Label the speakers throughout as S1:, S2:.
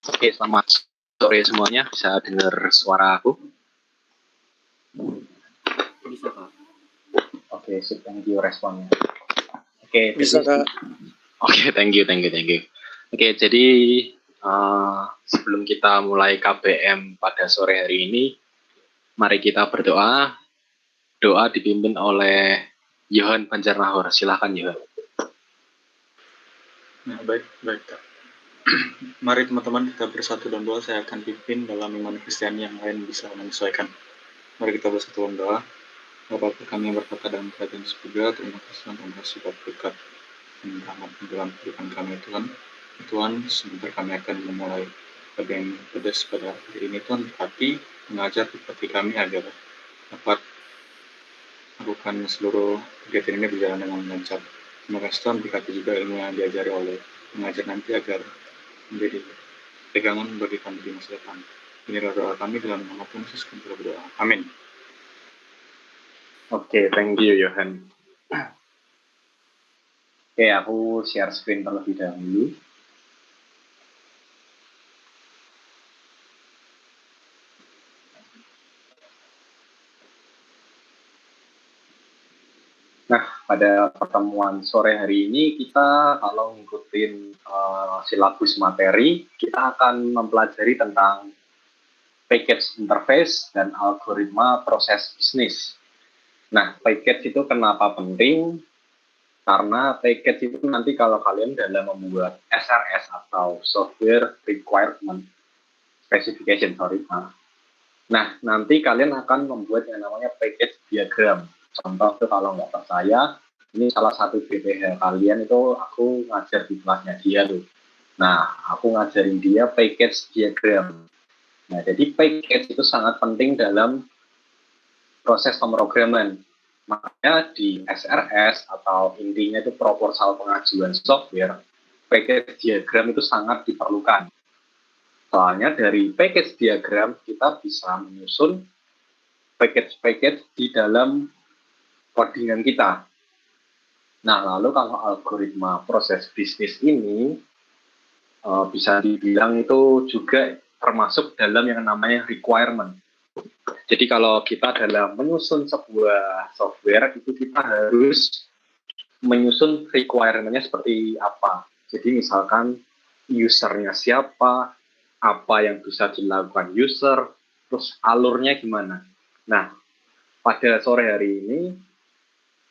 S1: Oke, selamat sore semuanya. Bisa dengar suara aku?
S2: Bisa, Kak.
S1: Oke, thank you responnya. Oke,
S2: Bisa, Kak.
S1: Oke, thank you. Oke, jadi sebelum kita mulai KBM pada sore hari ini, mari kita berdoa. Doa dipimpin oleh Yohan Banjarnahor. Silakan, Yohan.
S2: Nah, baik, Kak. Mari teman-teman kita bersatu dalam doa. Saya akan pimpin dalam iman Kristiani yang lain bisa menyesuaikan. Mari kita bersatu dalam doa. Bapa kami yang berkata dalam kerajaan surga, terima kasih Tuhan atas sifat berkat dan rahmat dalam kehidupan kami Tuhan. Tuhan, sebentar kami akan memulai KBM pedas pada hari ini Tuhan, tapi mengajar hati kami agar dapat melakukan seluruh kegiatan ini berjalan dengan lancar. Terima kasih Tuhan, berkati juga ilmu yang diajari oleh mengajar nanti agar menjadi pegangan bagi kami di masa depan. Inilah doa kami dalam nama Tuhan Yesus kami berdoa. Amin.
S1: Oke, thank you, Yohan. Oke, aku share screen terlebih dahulu. Nah, pada pertemuan sore hari ini kita kalau ngikutin silabus materi, kita akan mempelajari tentang package interface dan algoritma proses bisnis. Nah, package itu kenapa penting? Karena package itu nanti kalau kalian dalam membuat SRS atau Software Requirement Specification, Nah, nanti kalian akan membuat yang namanya package diagram. Contoh tuh kalau nggak percaya, ini salah satu BPH kalian itu aku ngajar di kelasnya dia tuh. Nah, aku ngajarin dia package diagram. Nah, jadi package itu sangat penting dalam proses pemrograman. Makanya di SRS atau intinya itu proposal pengajuan software, package diagram itu sangat diperlukan. Soalnya dari package diagram kita bisa menyusun package-package di dalam codingan kita. Nah, lalu kalau algoritma proses bisnis ini bisa dibilang itu juga termasuk dalam yang namanya requirement. Jadi kalau kita dalam menyusun sebuah software itu kita harus menyusun requirement-nya seperti apa. Jadi misalkan usernya siapa, apa yang bisa dilakukan user, terus alurnya gimana. Nah, pada sore hari ini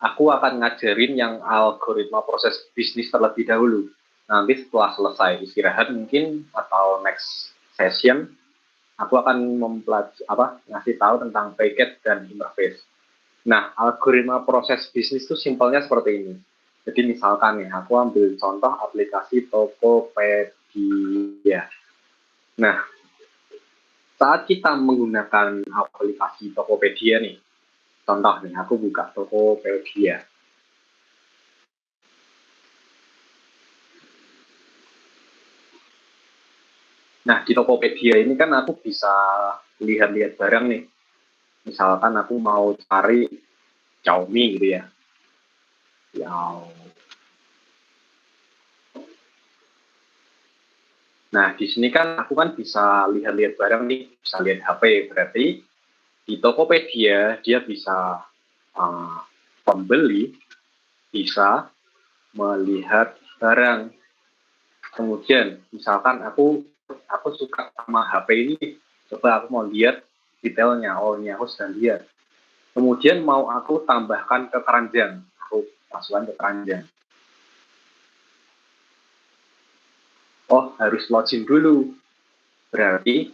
S1: aku akan ngajarin yang algoritma proses bisnis terlebih dahulu. Nanti setelah selesai istirahat mungkin atau next session, aku akan ngasih tahu tentang package dan interface. Nah, algoritma proses bisnis itu simpelnya seperti ini. Jadi misalkan nih, aku ambil contoh aplikasi Tokopedia. Nah, saat kita menggunakan aplikasi Tokopedia nih, contoh nih, aku buka Tokopedia. Nah, di Tokopedia ini kan aku bisa lihat-lihat barang nih. Misalkan aku mau cari Xiaomi gitu ya. Nah, di sini kan aku kan bisa lihat-lihat barang nih, bisa lihat HP. Berarti di Tokopedia dia bisa pembeli bisa melihat barang. Kemudian misalkan aku suka sama HP ini, coba aku mau lihat detailnya. Oh, ini aku sudah lihat. Kemudian mau aku tambahkan ke keranjang, aku masukkan ke keranjang. Oh, harus login dulu. Berarti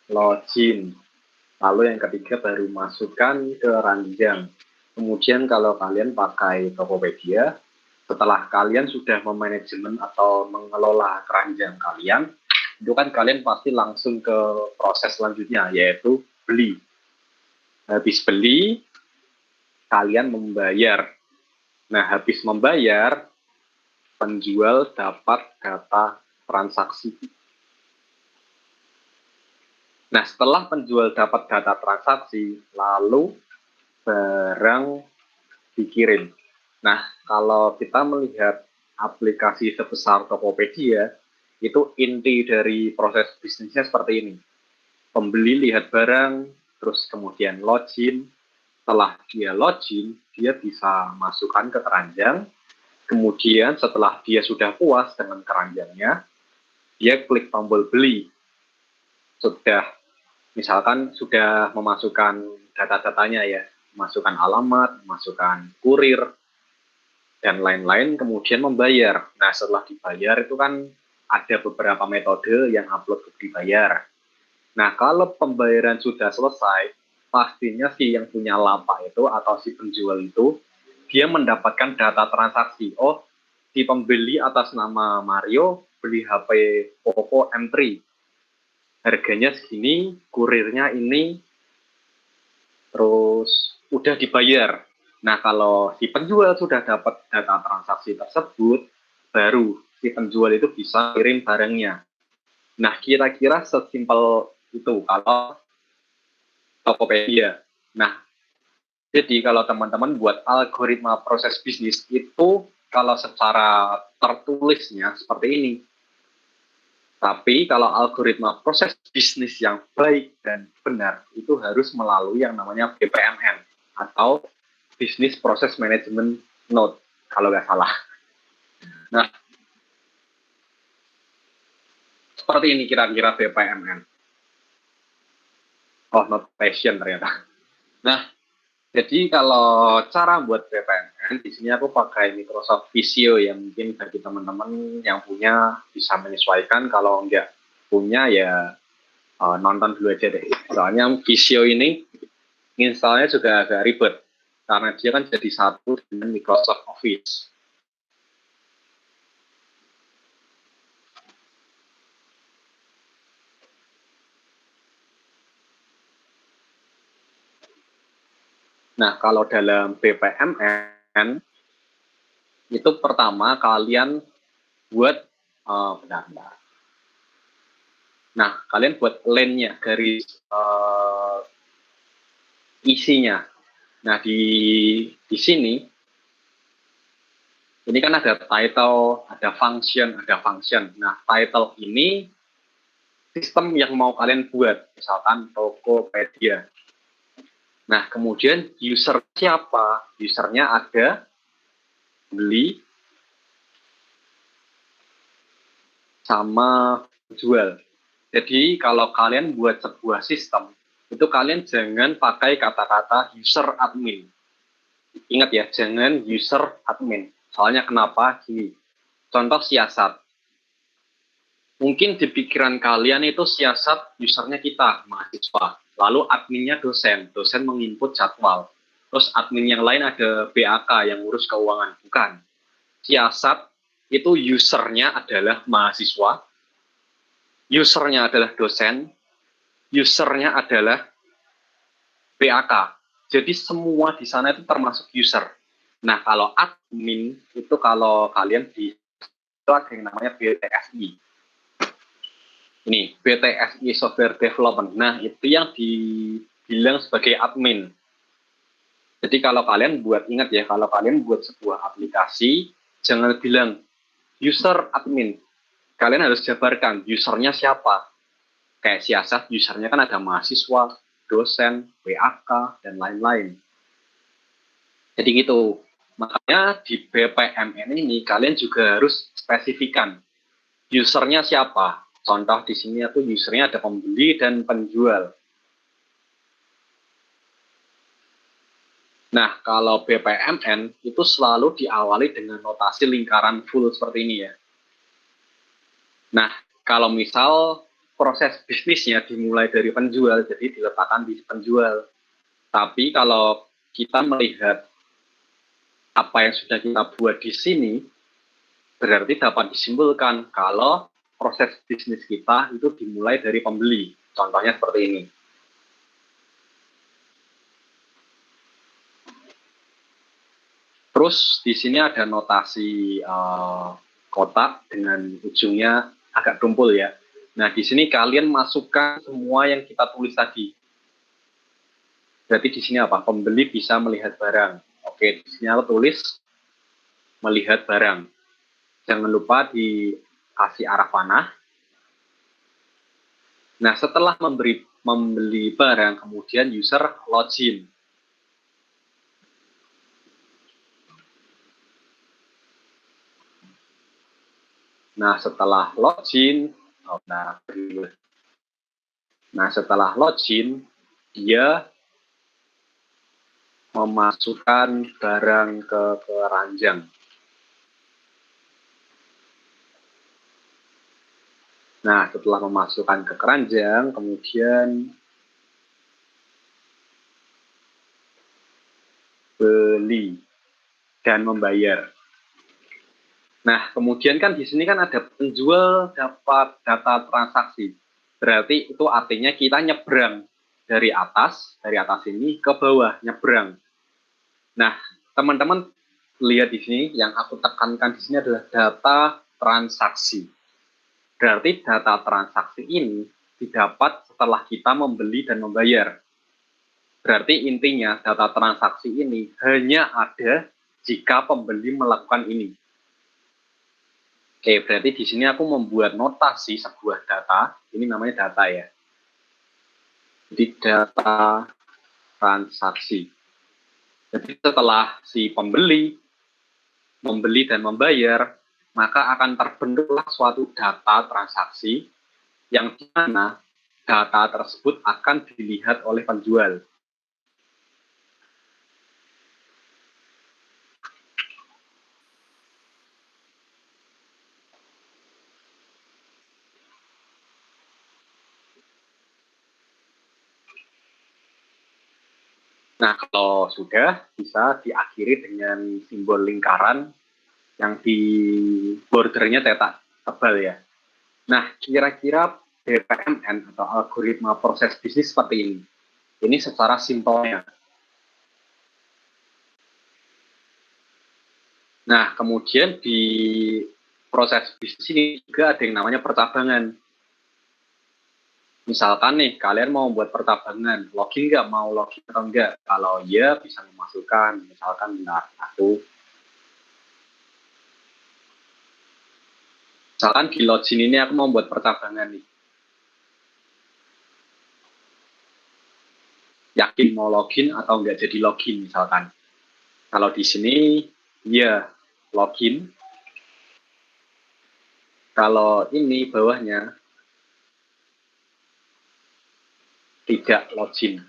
S1: login. Lalu yang ketiga baru masukkan ke keranjang. Kemudian kalau kalian pakai Tokopedia, setelah kalian sudah memanajemen atau mengelola keranjang kalian, itu kan kalian pasti langsung ke proses selanjutnya, yaitu beli. Habis beli, kalian membayar. Nah, habis membayar, penjual dapat data transaksi. Nah, setelah penjual dapat data transaksi, lalu barang dikirim. Nah, kalau kita melihat aplikasi sebesar Tokopedia, Itu inti dari proses bisnisnya seperti ini. Pembeli lihat barang, terus kemudian login. Setelah dia login, dia bisa masukkan ke keranjang. Kemudian setelah dia sudah puas dengan keranjangnya, dia klik tombol beli. Misalkan sudah memasukkan data-datanya ya, memasukkan alamat, memasukkan kurir, dan lain-lain, kemudian membayar. Nah, setelah dibayar itu kan ada beberapa metode yang upload ke dibayar. Nah, kalau pembayaran sudah selesai, pastinya si yang punya lapak itu atau si penjual itu, dia mendapatkan data transaksi. Oh, si pembeli atas nama Mario beli HP Oppo M3. Harganya segini, kurirnya ini, terus udah dibayar. Nah, kalau si penjual sudah dapat data transaksi tersebut, baru si penjual itu bisa kirim barangnya. Nah, kira-kira sesimpel itu kalau Tokopedia. Nah, jadi kalau teman-teman buat algoritma proses bisnis itu kalau secara tertulisnya seperti ini. Tapi kalau algoritma proses bisnis yang baik dan benar itu harus melalui yang namanya BPMN atau Business Process Management Node kalau nggak salah. Nah, seperti ini kira-kira BPMN. Oh, not passion ternyata. Nah, jadi kalau cara buat BPMN, di sini aku pakai Microsoft Visio yang mungkin bagi teman-teman yang punya bisa menyesuaikan. Kalau nggak punya ya nonton dulu aja deh. Soalnya Visio ini installnya juga agak ribet karena dia kan jadi satu dengan Microsoft Office. Nah, kalau dalam BPMN itu pertama kalian buat bentar. Nah, kalian buat lane-nya, garis isinya. Nah, di sini ini kan ada title, ada function. Nah, title ini sistem yang mau kalian buat, misalkan Tokopedia. Nah, kemudian user siapa? Usernya ada beli sama jual. Jadi kalau kalian buat sebuah sistem, itu kalian jangan pakai kata-kata user admin. Ingat ya, jangan user admin. Soalnya kenapa? Gini, contoh siasat. Mungkin di pikiran kalian itu siasat usernya kita, mahasiswa. Lalu adminnya dosen. Dosen menginput jadwal. Terus admin yang lain ada BAK yang ngurus keuangan. Bukan. Siasat itu usernya adalah mahasiswa. Usernya adalah dosen. Usernya adalah BAK. Jadi semua di sana itu termasuk user. Nah, kalau admin itu kalau kalian di itu ada yang namanya BTSI. Ini BTSI Software Development. Nah, itu yang dibilang sebagai admin. Jadi kalau kalian buat, ingat ya, kalau kalian buat sebuah aplikasi, jangan bilang user admin. Kalian harus jabarkan usernya siapa. Kayak siasat, usernya kan ada mahasiswa, dosen, WAK, dan lain-lain. Jadi gitu. Makanya di BPMN ini kalian juga harus spesifikan usernya siapa. Contoh di sini aku usernya ada pembeli dan penjual. Nah, kalau BPMN itu selalu diawali dengan notasi lingkaran full seperti ini ya. Nah, kalau misal proses bisnisnya dimulai dari penjual, jadi diletakkan di penjual. Tapi kalau kita melihat apa yang sudah kita buat di sini, berarti dapat disimpulkan kalau proses bisnis kita itu dimulai dari pembeli. Contohnya seperti ini. Terus di sini ada notasi kotak dengan ujungnya agak tumpul ya. Nah, di sini kalian masukkan semua yang kita tulis tadi. Berarti di sini apa? Pembeli bisa melihat barang. Oke, di sini aku tulis melihat barang. Jangan lupa di kasih arah panah. Nah, setelah membeli barang, kemudian user login. Nah, setelah login, dia memasukkan barang ke keranjang. Nah, setelah memasukkan ke keranjang, kemudian beli dan membayar. Nah, kemudian kan di sini kan ada penjual dapat data transaksi. Berarti itu artinya kita nyebrang dari atas ini ke bawah, nyebrang. Nah, teman-teman lihat di sini, yang aku tekankan di sini adalah data transaksi. Berarti data transaksi ini didapat setelah kita membeli dan membayar. Berarti intinya data transaksi ini hanya ada jika pembeli melakukan ini. Oke, berarti di sini aku membuat notasi sebuah data. Ini namanya data ya. Jadi data transaksi. Jadi setelah si pembeli membeli dan membayar, maka akan terbentuklah suatu data transaksi yang di mana data tersebut akan dilihat oleh penjual. Nah, kalau sudah, bisa diakhiri dengan simbol lingkaran yang di bordernya cetak tebal ya. Nah, kira-kira BPMN atau algoritma proses bisnis seperti ini. Ini secara simpelnya. Nah, kemudian di proses bisnis ini juga ada yang namanya percabangan. Misalkan nih, kalian mau membuat percabangan, login nggak? Mau login atau enggak? Kalau iya, bisa memasukkan. Misalkan, misalkan di login ini aku mau membuat percabangan nih. Yakin mau login atau enggak jadi login misalkan. Kalau di sini, ya login. Kalau ini bawahnya, tidak login.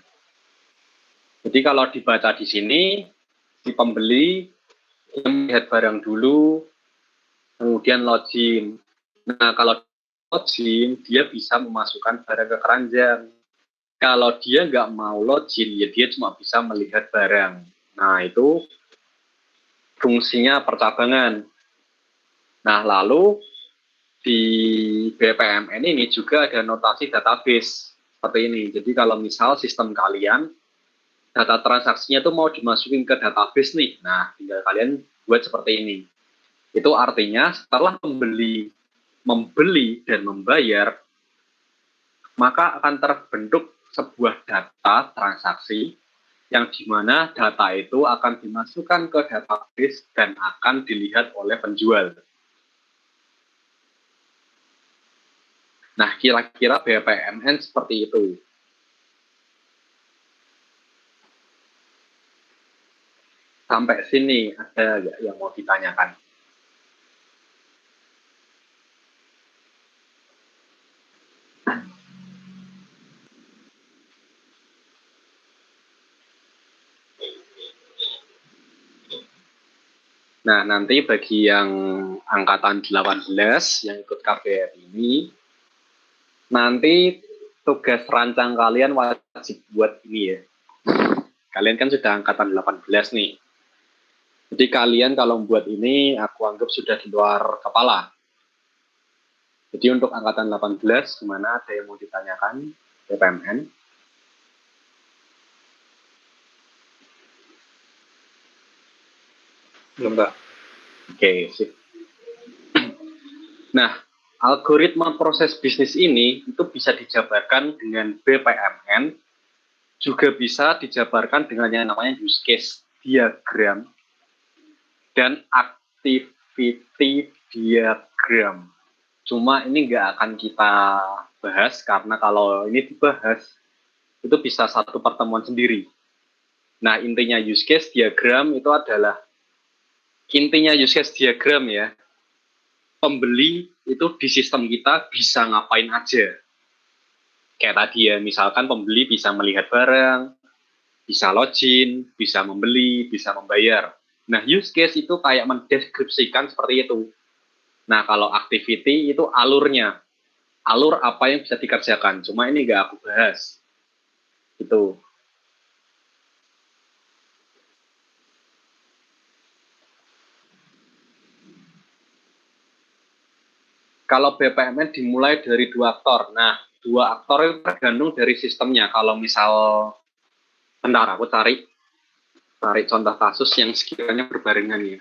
S1: Jadi kalau dibaca di sini, si pembeli melihat barang dulu, kemudian login. Nah, kalau login, dia bisa memasukkan barang ke keranjang. Kalau dia nggak mau login, ya dia cuma bisa melihat barang. Nah, itu fungsinya percabangan. Nah, lalu di BPMN ini juga ada notasi database seperti ini. Jadi kalau misal sistem kalian data transaksinya tuh mau dimasukin ke database nih, nah tinggal kalian buat seperti ini. Itu artinya setelah membeli dan membayar, maka akan terbentuk sebuah data transaksi yang dimana data itu akan dimasukkan ke database dan akan dilihat oleh penjual. Nah, kira-kira BPMN seperti itu. Sampai sini ada nggak yang mau ditanyakan? Nah, nanti bagi yang angkatan 18 yang ikut KBR ini, nanti tugas rancang kalian wajib buat ini ya. Kalian kan sudah angkatan 18 nih. Jadi kalian kalau membuat ini, aku anggap sudah di luar kepala. Jadi untuk angkatan 18, gimana? Ada yang mau ditanyakan? BPMN?
S2: Belum, Pak.
S1: Oke, sip. Nah, algoritma proses bisnis ini itu bisa dijabarkan dengan BPMN, juga bisa dijabarkan dengan yang namanya use case diagram dan activity diagram. Cuma ini nggak akan kita bahas karena kalau ini dibahas itu bisa satu pertemuan sendiri. Nah, intinya use case diagram itu adalah ya, pembeli itu di sistem kita bisa ngapain aja. Kayak tadi ya, misalkan pembeli bisa melihat barang, bisa login, bisa membeli, bisa membayar. Nah, use case itu kayak mendeskripsikan seperti itu. Nah, kalau activity itu alurnya. Alur apa yang bisa dikerjakan. Cuma ini nggak aku bahas. Gitu. Kalau BPMN dimulai dari 2 aktor. Nah, 2 aktor itu tergantung dari sistemnya. Kalau misal, bentar aku cari contoh kasus yang sekiranya berbarengan ya.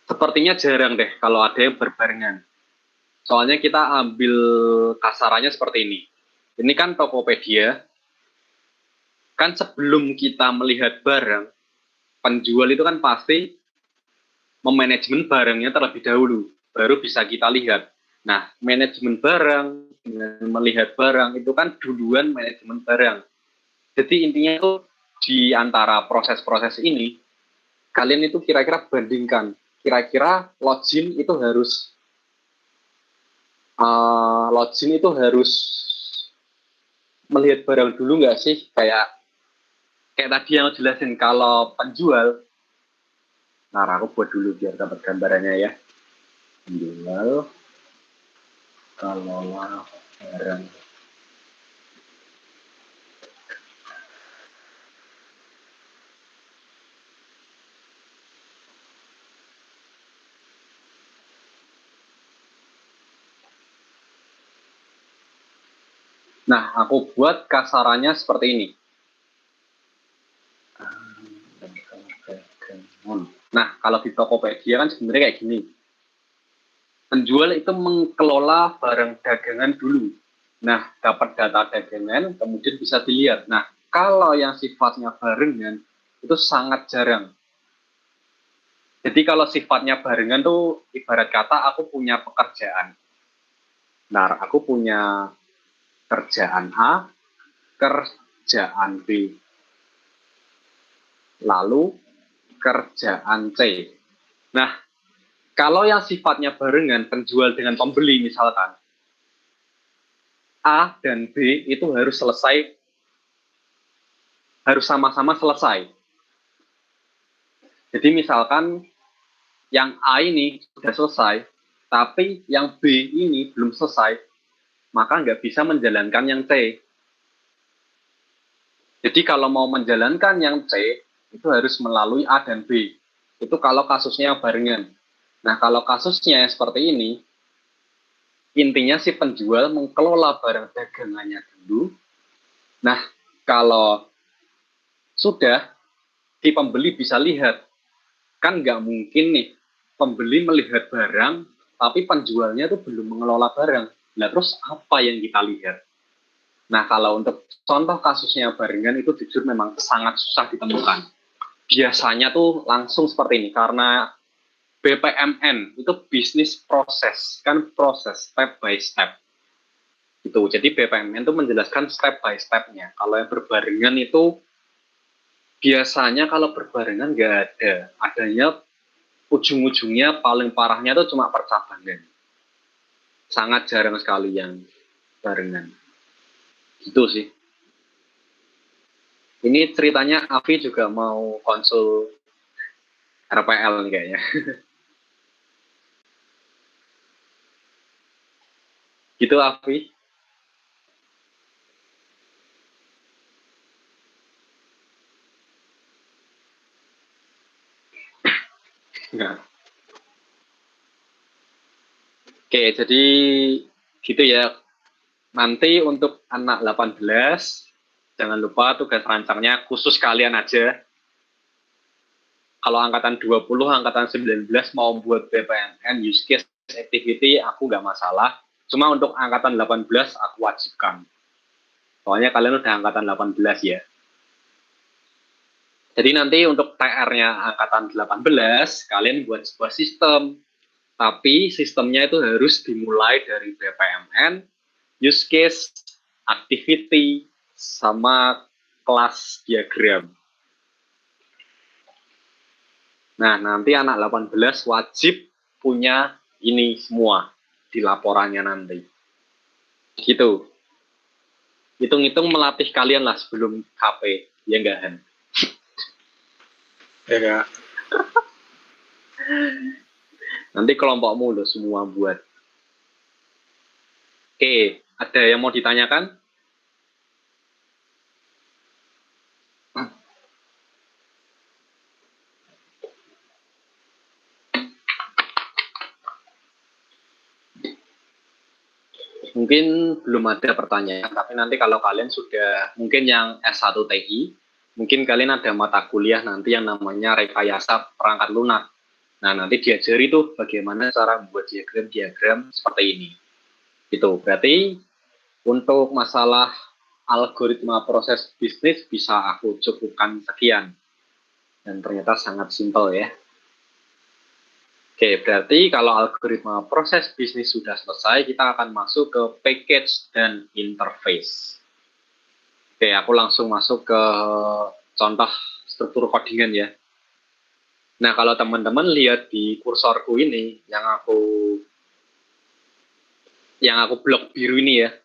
S1: Sepertinya jarang deh kalau ada yang berbarengan. Soalnya kita ambil kasarannya seperti ini. Ini kan Tokopedia. Kan sebelum kita melihat barang, penjual itu kan pasti memanajemen barangnya terlebih dahulu. Baru bisa kita lihat. Nah, manajemen barang, dengan melihat barang, itu kan duluan manajemen barang. Jadi intinya itu di antara proses-proses ini, kalian itu kira-kira bandingkan. Kira-kira login itu harus melihat barang dulu nggak sih? Kayak tadi yang jelasin, kalau penjual, nah aku buat dulu biar dapat gambarannya ya. Penjual, kalau barang. Nah, aku buat kasarannya seperti ini. Nah, kalau di Tokopedia kan sebenarnya kayak gini. Penjual itu mengelola barang dagangan dulu. Nah, dapat data dagangan, kemudian bisa dilihat. Nah, kalau yang sifatnya barengan, itu sangat jarang. Jadi kalau sifatnya barengan tuh ibarat kata aku punya pekerjaan. Nah, aku punya kerjaan A, kerjaan B, lalu kerjaan C. Nah, kalau yang sifatnya barengan, penjual dengan pembeli misalkan, A dan B itu harus sama-sama selesai. Jadi misalkan yang A ini sudah selesai, tapi yang B ini belum selesai, maka nggak bisa menjalankan yang C. Jadi kalau mau menjalankan yang C, itu harus melalui A dan B. Itu kalau kasusnya barengan. Nah, kalau kasusnya seperti ini, intinya si penjual mengelola barang dagangannya dulu. Nah, kalau sudah, si pembeli bisa lihat. Kan nggak mungkin nih, pembeli melihat barang, tapi penjualnya tuh belum mengelola barang. Nah, terus apa yang kita lihat? Nah, kalau untuk contoh kasusnya barengan itu jujur memang sangat susah ditemukan. Biasanya tuh langsung seperti ini, karena BPMN itu bisnis proses, kan proses, step by step. Itu. Jadi BPMN itu menjelaskan step by step-nya. Kalau yang berbarengan itu biasanya kalau berbarengan nggak ada. Adanya ujung-ujungnya paling parahnya itu cuma percabangan. Sangat jarang sekali yang barengan. Gitu sih. Ini ceritanya Avi juga mau konsul RPL nih kayaknya. Gitu Avi. Nah. Oke, jadi gitu ya. Nanti untuk anak 18, jangan lupa tugas rancangnya khusus kalian aja. Kalau angkatan 20, angkatan 19 mau buat BPMN, use case activity, aku nggak masalah. Cuma untuk angkatan 18, aku wajibkan. Soalnya kalian udah angkatan 18 ya. Jadi nanti untuk TR-nya angkatan 18, kalian buat sebuah sistem. Tapi sistemnya itu harus dimulai dari BPMN, use case, activity, sama kelas diagram. Nah, nanti anak 18 wajib punya ini semua di laporannya nanti. Gitu. Hitung-hitung melatih kalian lah sebelum KP. Ya enggak, Han?
S2: Ya Kak.
S1: Nanti kelompokmu loh semua buat. Oke, ada yang mau ditanyakan? Mungkin belum ada pertanyaan, tapi nanti kalau kalian sudah, mungkin yang S1 TI, mungkin kalian ada mata kuliah nanti yang namanya rekayasa perangkat lunak. Nah, nanti diajari tuh bagaimana cara membuat diagram-diagram seperti ini. Itu berarti untuk masalah algoritma proses bisnis bisa aku cukupkan sekian. Dan ternyata sangat simpel ya. Oke, berarti kalau algoritma proses bisnis sudah selesai, kita akan masuk ke package dan interface. Oke, aku langsung masuk ke contoh struktur codingan ya. Nah, kalau teman-teman lihat di kursorku ini, yang aku blok biru ini ya.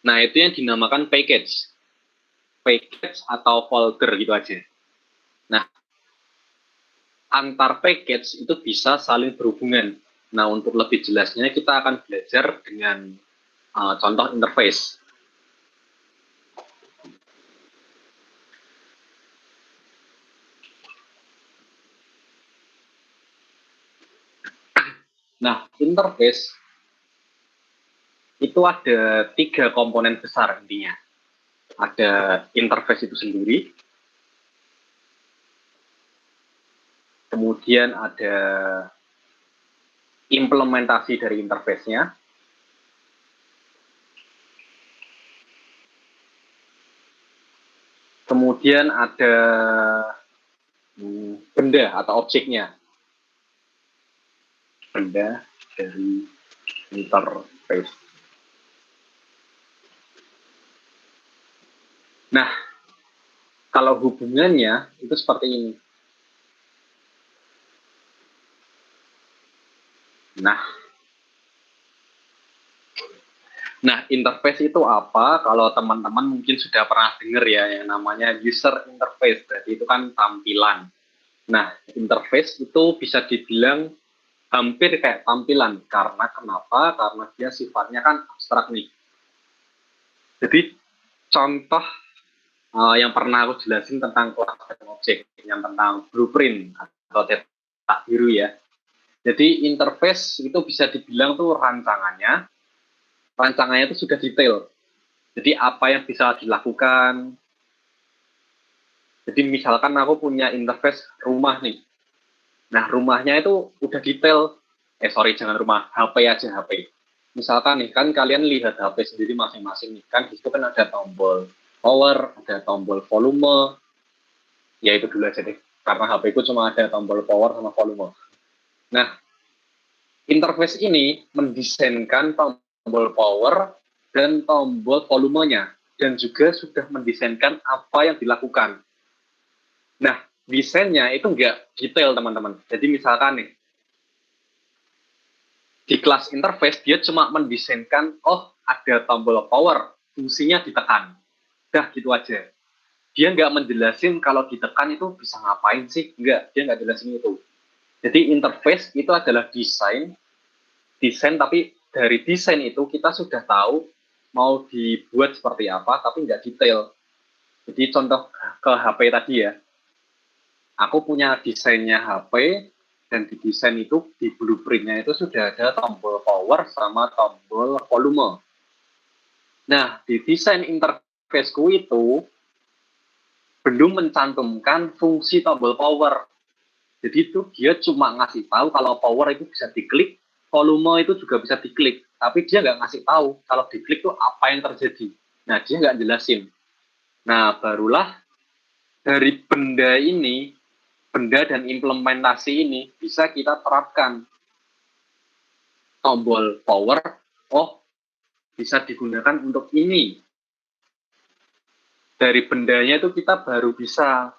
S1: Nah, itu yang dinamakan package. Package atau folder gitu aja. Nah, antar package itu bisa saling berhubungan. Nah, untuk lebih jelasnya kita akan belajar dengan contoh interface. Nah, interface itu ada 3 komponen besar intinya. Ada interface itu sendiri, kemudian ada implementasi dari interface-nya, kemudian ada benda atau objeknya. Benda dari interface. Nah, kalau hubungannya itu seperti ini. Nah, interface itu apa? Kalau teman-teman mungkin sudah pernah dengar ya yang namanya user interface. Berarti itu kan tampilan. Nah, interface itu bisa dibilang hampir kayak tampilan. Karena kenapa? Karena dia sifatnya kan abstrak nih. Jadi, contoh yang pernah aku jelasin tentang kelas dan objek, yang tentang blueprint atau cetak biru ya. Jadi, interface itu bisa dibilang tuh rancangannya itu sudah detail. Jadi apa yang bisa dilakukan. Jadi misalkan aku punya interface rumah nih. Nah, rumahnya itu udah detail. Jangan rumah, HP aja HP. Misalkan nih, kan kalian lihat HP sendiri masing-masing nih. Kan di situ kan ada tombol power, ada tombol volume. Ya itu dulu aja deh. Karena HP ku cuma ada tombol power sama volume. Nah, interface ini mendesainkan tombol power dan tombol volumenya, dan juga sudah mendesainkan apa yang dilakukan. Nah, desainnya itu nggak detail, teman-teman. Jadi misalkan nih, di kelas interface, dia cuma mendesainkan, oh, ada tombol power, fungsinya ditekan. Dah, gitu aja. Dia nggak menjelasin kalau ditekan itu bisa ngapain sih. Nggak, dia nggak jelasin itu. Jadi interface itu adalah desain tapi dari desain itu kita sudah tahu mau dibuat seperti apa, tapi nggak detail. Jadi contoh ke HP tadi ya, aku punya desainnya HP, dan di desain itu, di blueprintnya itu sudah ada tombol power sama tombol volume. Nah, di desain interfaceku itu belum mencantumkan fungsi tombol power. Jadi itu dia cuma ngasih tahu kalau power itu bisa diklik, volume itu juga bisa diklik, tapi dia nggak ngasih tahu kalau diklik itu apa yang terjadi. Nah, dia nggak jelasin. Nah, barulah dari benda ini, benda dan implementasi ini bisa kita terapkan. Tombol power, oh bisa digunakan untuk ini. Dari bendanya itu kita baru bisa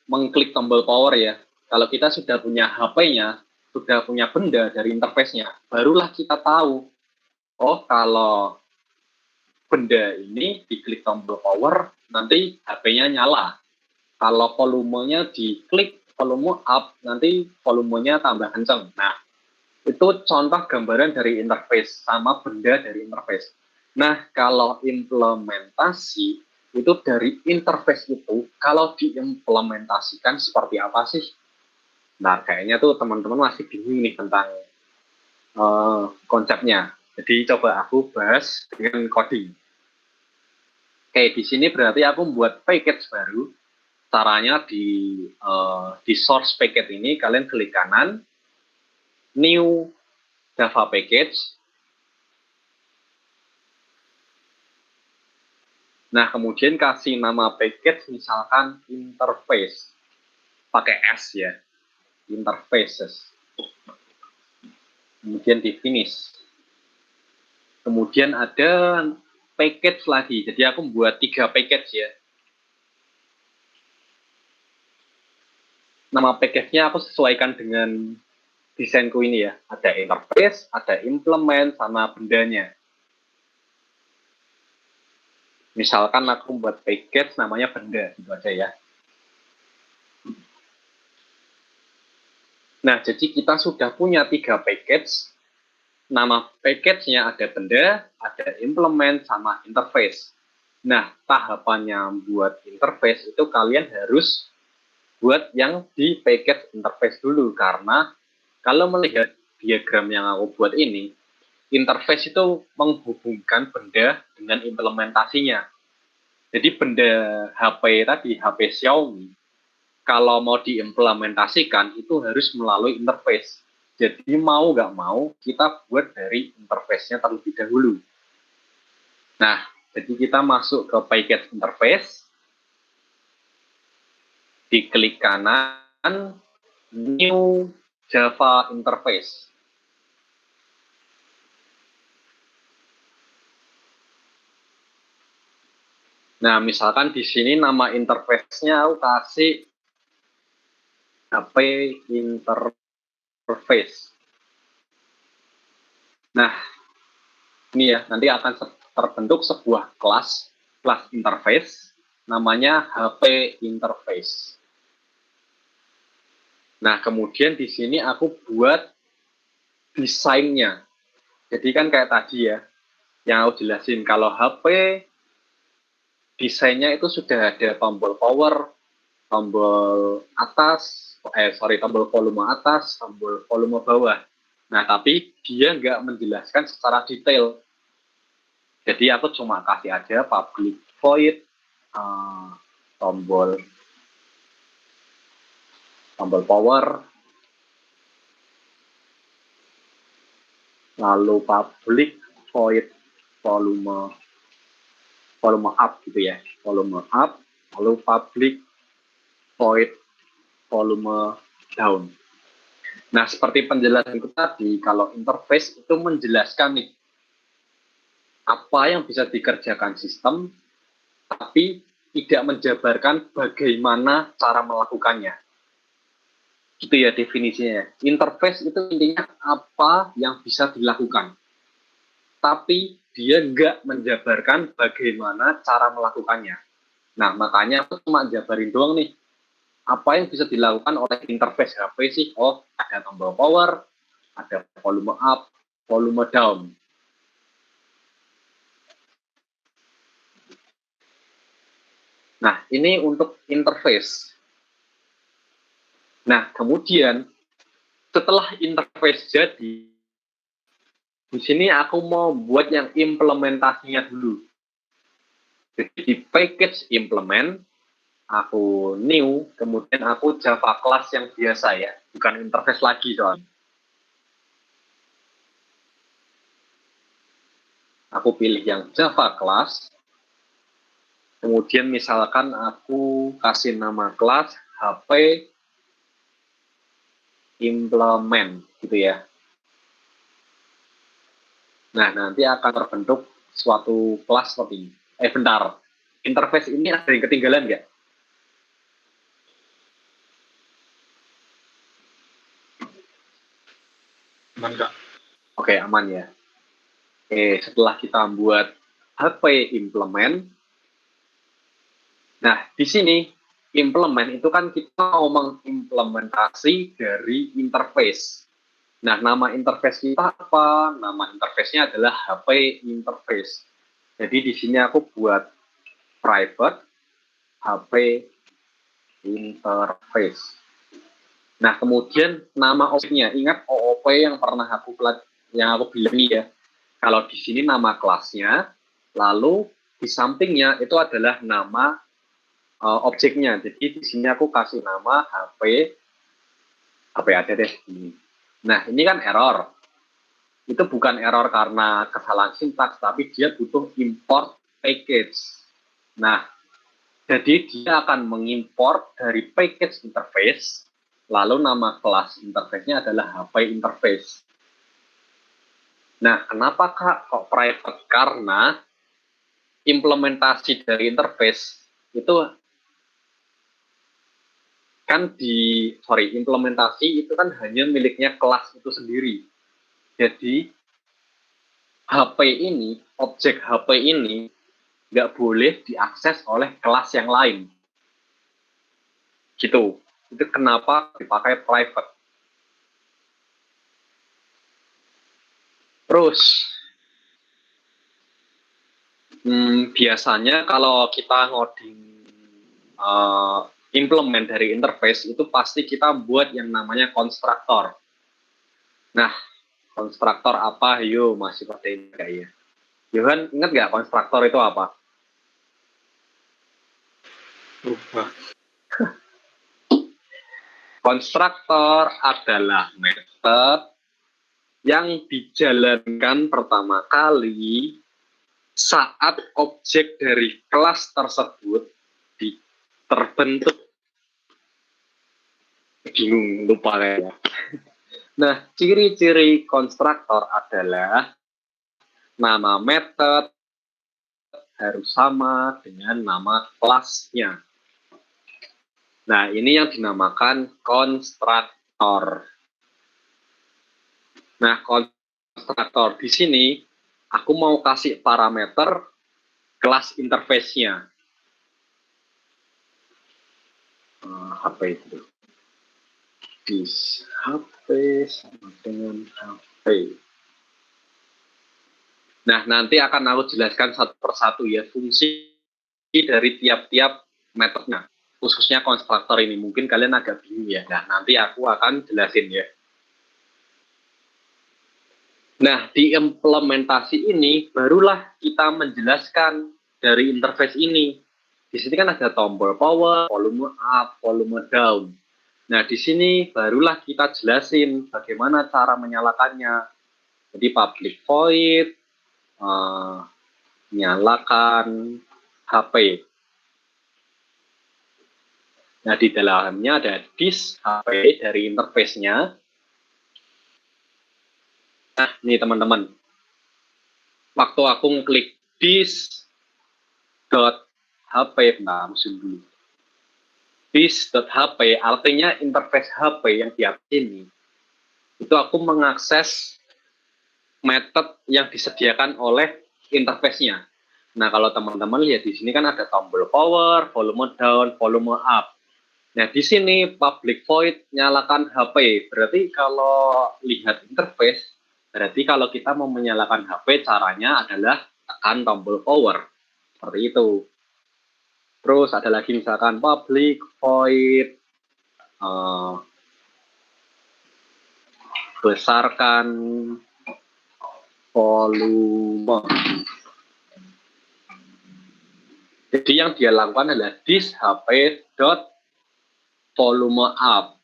S1: mengklik tombol power ya. Kalau kita sudah punya HP-nya, sudah punya benda dari interface-nya, barulah kita tahu, oh kalau benda ini diklik tombol power, nanti HP-nya nyala. Kalau volumenya diklik volume up, nanti volumenya tambah kenceng. Nah, itu contoh gambaran dari interface sama benda dari interface. Nah, kalau implementasi itu dari interface itu, kalau diimplementasikan seperti apa sih? Nah, kayaknya tuh teman-teman masih bingung nih tentang konsepnya. Jadi coba aku bahas dengan coding. Oke, di sini berarti aku membuat package baru. Caranya di source package ini kalian klik kanan, new Java package. Nah, kemudian kasih nama package misalkan interface. Pakai S ya, interfaces. Kemudian di finish. Kemudian ada package lagi. Jadi aku membuat 3 package ya. Nama package-nya aku sesuaikan dengan desainku ini ya. Ada interface, ada implement, sama bendanya. Misalkan aku buat package namanya benda, gitu aja ya. Nah, jadi kita sudah punya 3 package. Nama package-nya ada benda, ada implement, sama interface. Nah, tahapannya buat interface itu kalian harus buat yang di package interface dulu. Karena kalau melihat diagram yang aku buat ini, interface itu menghubungkan benda dengan implementasinya. Jadi benda HP tadi, HP Xiaomi, kalau mau diimplementasikan itu harus melalui interface. Jadi mau nggak mau kita buat dari interface-nya terlebih dahulu. Nah, jadi kita masuk ke package interface, diklik kanan, new Java interface. Nah, misalkan di sini nama interface-nya aku kasih HP interface. Nah, ini ya, nanti akan terbentuk sebuah kelas interface, namanya HP interface. Nah, kemudian di sini aku buat desainnya. Jadi kan kayak tadi ya, yang aku jelasin, kalau HP desainnya itu sudah ada tombol power, tombol atas, tombol volume atas, tombol volume bawah. Nah, tapi dia nggak menjelaskan secara detail. Jadi aku cuma kasih aja public void, tombol power, lalu public void volume up gitu ya, volume up, lalu public void volume down. Nah, seperti penjelasan itu tadi, kalau interface itu menjelaskan nih apa yang bisa dikerjakan sistem, tapi tidak menjabarkan bagaimana cara melakukannya. Gitu ya definisinya. Interface itu intinya apa yang bisa dilakukan, tapi dia nggak menjabarkan bagaimana cara melakukannya. Nah, makanya aku cuma jabarin doang nih, apa yang bisa dilakukan oleh interface HP sih. Oh, ada tombol power, ada volume up, volume down. Nah, ini untuk interface. Nah, kemudian setelah interface jadi, di sini aku mau buat yang implementasinya dulu. Jadi di package implement, aku new, kemudian aku Java class yang biasa ya, bukan interface lagi soalnya. Aku pilih yang Java class. Kemudian misalkan aku kasih nama kelas HP implement gitu ya. Nah, nanti akan terbentuk suatu kelas seperti ini. Bentar. Interface ini ada yang ketinggalan nggak?
S2: Aman, Kak.
S1: Oke, aman ya. Oke, setelah kita buat HP implement, nah di sini implement itu kan kita mau mengimplementasi dari interface. Nah, nama interface kita apa? Nama interface-nya adalah HP interface. Jadi di sini aku buat private HP interface. Nah, kemudian nama objeknya, ingat OOP yang pernah aku bilang ya. Kalau di sini nama kelasnya, lalu di sampingnya itu adalah nama objeknya. Jadi di sini aku kasih nama HP ada deh. Nah, ini kan error. Itu bukan error karena kesalahan sintaks, tapi dia butuh import package. Nah, jadi dia akan mengimport dari package interface, lalu nama kelas interface-nya adalah HP interface. Nah, kenapa kok private? Karena implementasi dari interface itu kan implementasi itu kan hanya miliknya kelas itu sendiri. Jadi HP ini, objek HP ini nggak boleh diakses oleh kelas yang lain. Gitu. Itu kenapa dipakai private. Terus, biasanya kalau kita ngoding implement dari interface, itu pasti kita buat yang namanya konstruktor. Nah, konstruktor apa? Yo, masih pakai ini kayaknya. Johan, ingat nggak konstruktor itu apa?
S2: Lupa.
S1: Konstruktor adalah method yang dijalankan pertama kali saat objek dari kelas tersebut terbentuk. Bingung, lupa kayaknya. Nah, ciri-ciri konstruktor adalah nama method harus sama dengan nama kelasnya. Nah, ini yang dinamakan konstruktor. Nah, konstruktor di sini aku mau kasih parameter kelas interface-nya. HP itu. Dis HP sama dengan HP. Nah, nanti akan aku jelaskan satu persatu ya fungsi dari tiap-tiap metodenya. Khususnya konstruktor ini. Mungkin kalian agak bingung ya. Nah, nanti aku akan jelasin ya. Nah, di implementasi ini barulah kita menjelaskan dari interface ini. Di sini kan ada tombol power, volume up, volume down. Nah, di sini barulah kita jelasin bagaimana cara menyalakannya. Jadi public void, nyalakan HP. Nah, di dalamnya ada disk HP dari interface-nya. Nah, ini teman-teman. Waktu aku ngeklik disk.hp, nah, musim dulu. Disk.hp artinya interface HP yang di atas ini. Itu aku mengakses method yang disediakan oleh interface-nya. Nah, kalau teman-teman lihat di sini kan ada tombol power, volume down, volume up. Nah, di sini public void nyalakan HP. Berarti kalau lihat interface, berarti kalau kita mau menyalakan HP, caranya adalah tekan tombol power. Seperti itu. Terus ada lagi misalkan public void, besarkan volume. Jadi yang dia lakukan adalah disk HP dot volume up.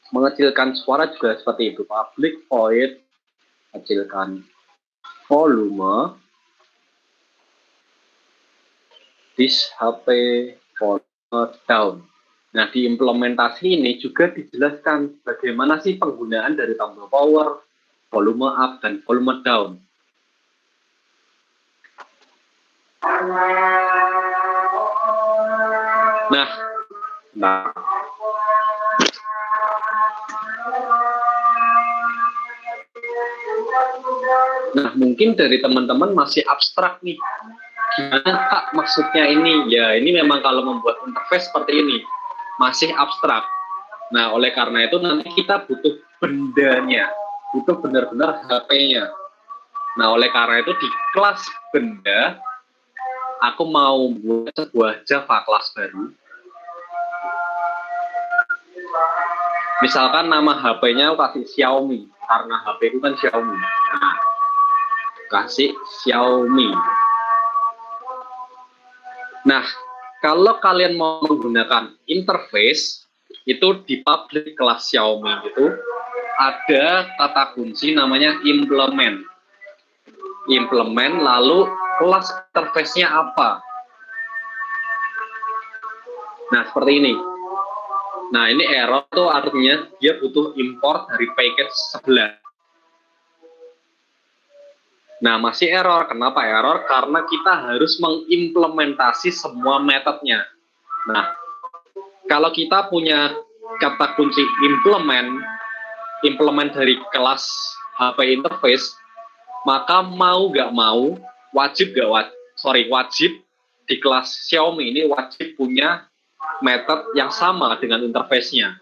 S1: Mengecilkan suara juga seperti itu. Public void kecilkan volume this HP volume down. Nah, di implementasi ini juga dijelaskan bagaimana sih penggunaan dari tombol power, volume up, dan volume down. Nah, mungkin dari teman-teman masih abstrak nih. Gimana Kak maksudnya ini? Ya, ini memang kalau membuat interface seperti ini, masih abstrak. Nah, oleh karena itu nanti kita butuh bendanya, butuh benar-benar HP-nya. Nah, oleh karena itu di kelas benda, aku mau buat sebuah Java kelas baru. Misalkan nama HP-nya aku kasih Xiaomi, karena HP itu kan Xiaomi. Nah, kasih Xiaomi. Nah, kalau kalian mau menggunakan interface, itu di public kelas Xiaomi itu ada kata kunci namanya implement. Implement, lalu kelas interface-nya apa? Nah, seperti ini. Nah, ini error tuh artinya dia butuh import dari package sebelah. Nah, masih error. Kenapa error? Karena kita harus mengimplementasi semua metodenya. Nah, kalau kita punya kata kunci implement dari kelas HP interface, maka mau nggak mau, wajib di kelas Xiaomi ini wajib punya metode yang sama dengan interface-nya.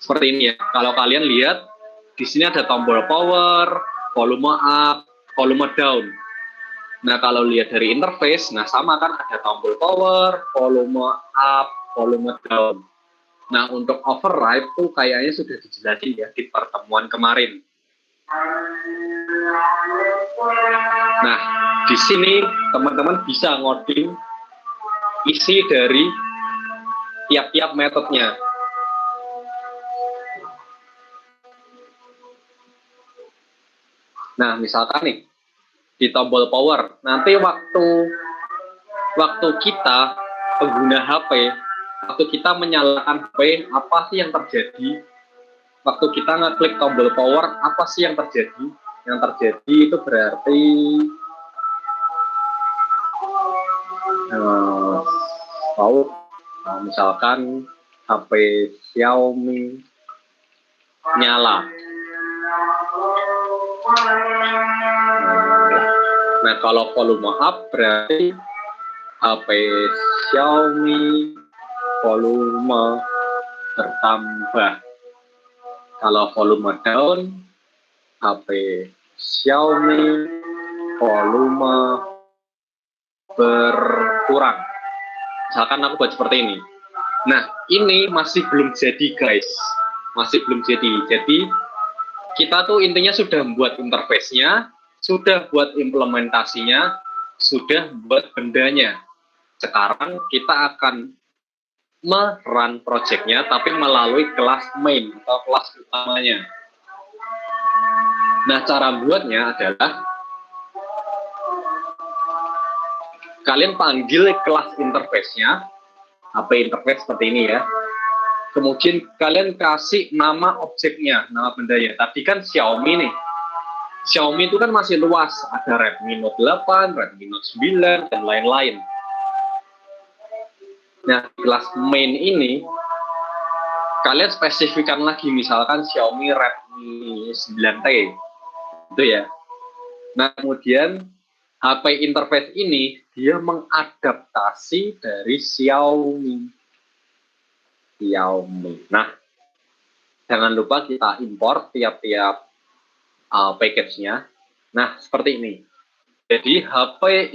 S1: Seperti ini ya. Kalau kalian lihat, di sini ada tombol power, volume up, volume down. Nah, kalau lihat dari interface, nah sama kan ada tombol power, volume up, volume down. Nah, untuk override tuh kayaknya sudah dijelasin ya di pertemuan kemarin. Nah, di sini teman-teman bisa ngoding isi dari tiap-tiap metodenya. Nah, misalkan nih di tombol power, nanti waktu kita pengguna HP, waktu kita menyalakan HP, apa sih yang terjadi? Waktu kita ngeklik tombol power, apa sih yang terjadi? Yang terjadi itu berarti misalkan HP Xiaomi nyala. Nah, kalau volume up berarti HP Xiaomi volume bertambah. Kalau volume down, HP Xiaomi volume berkurang. Misalkan aku buat seperti ini. Nah, ini masih belum jadi guys. Masih belum jadi. Jadi, kita tuh intinya sudah membuat interface-nya, sudah buat implementasinya, sudah buat bendanya. Sekarang kita akan merun project-nya, tapi melalui kelas main atau kelas utamanya. Nah, cara buatnya adalah kalian panggil kelas interface-nya, HP interface seperti ini ya. Kemudian kalian kasih nama objeknya, nama bendanya. Tadi kan Xiaomi nih. Xiaomi itu kan masih luas, ada Redmi Note 8, Redmi Note 9, dan lain-lain. Nah, kelas main ini, kalian spesifikkan lagi, misalkan Xiaomi Redmi 9T. Itu ya. Nah, kemudian HP interface ini, dia mengadaptasi dari Xiaomi. Nah, jangan lupa kita import tiap-tiap package-nya. Nah, seperti ini. Jadi, HP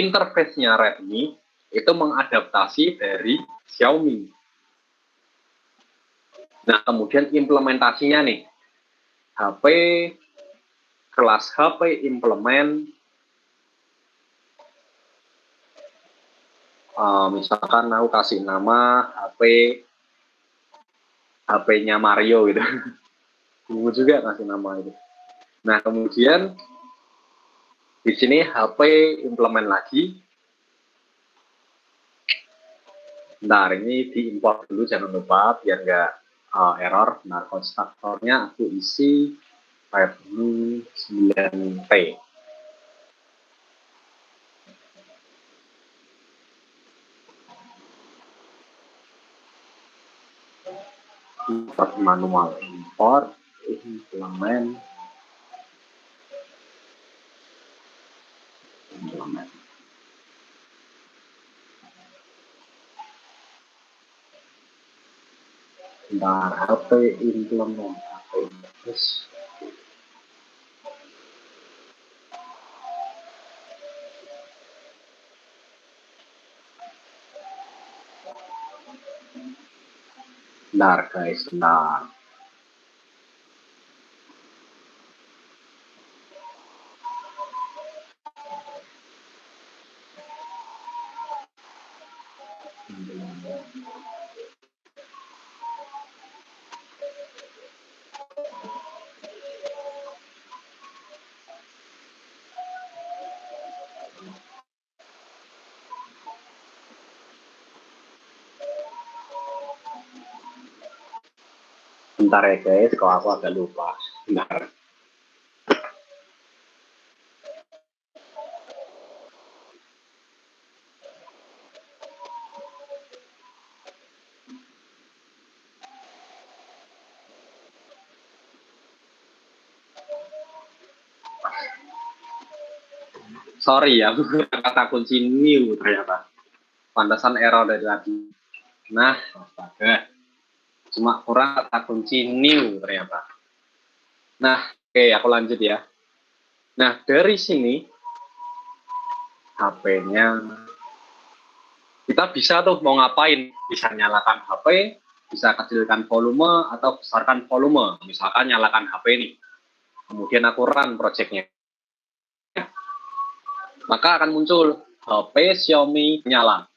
S1: interface-nya Redmi, itu mengadaptasi dari Xiaomi. Nah, kemudian implementasinya nih. Kelas HP implement, misalkan aku kasih nama HP-nya Mario gitu. Gue juga kasih nama itu. Nah, kemudian di sini HP implement lagi. Bentar, ini diimport dulu jangan lupa biar nggak error. Nah, konstruktornya aku isi Redmi 9T. Import manual, import implement. Bentar, HP implement, terus bentar guys, bentar. Bentar ya guys, kalau aku agak lupa. Bentar. Sorry ya, aku kata kunci new ternyata. Pantasan error dari tadi. Nah, astaga. Cuma kurang kata kunci new ternyata. Nah, oke, aku lanjut ya. Nah, dari sini HP-nya kita bisa tuh mau ngapain? Bisa nyalakan HP, bisa kecilkan volume atau besarkan volume. Misalkan nyalakan HP ini. Kemudian aku run project-nya. Maka akan muncul HP Xiaomi nyala.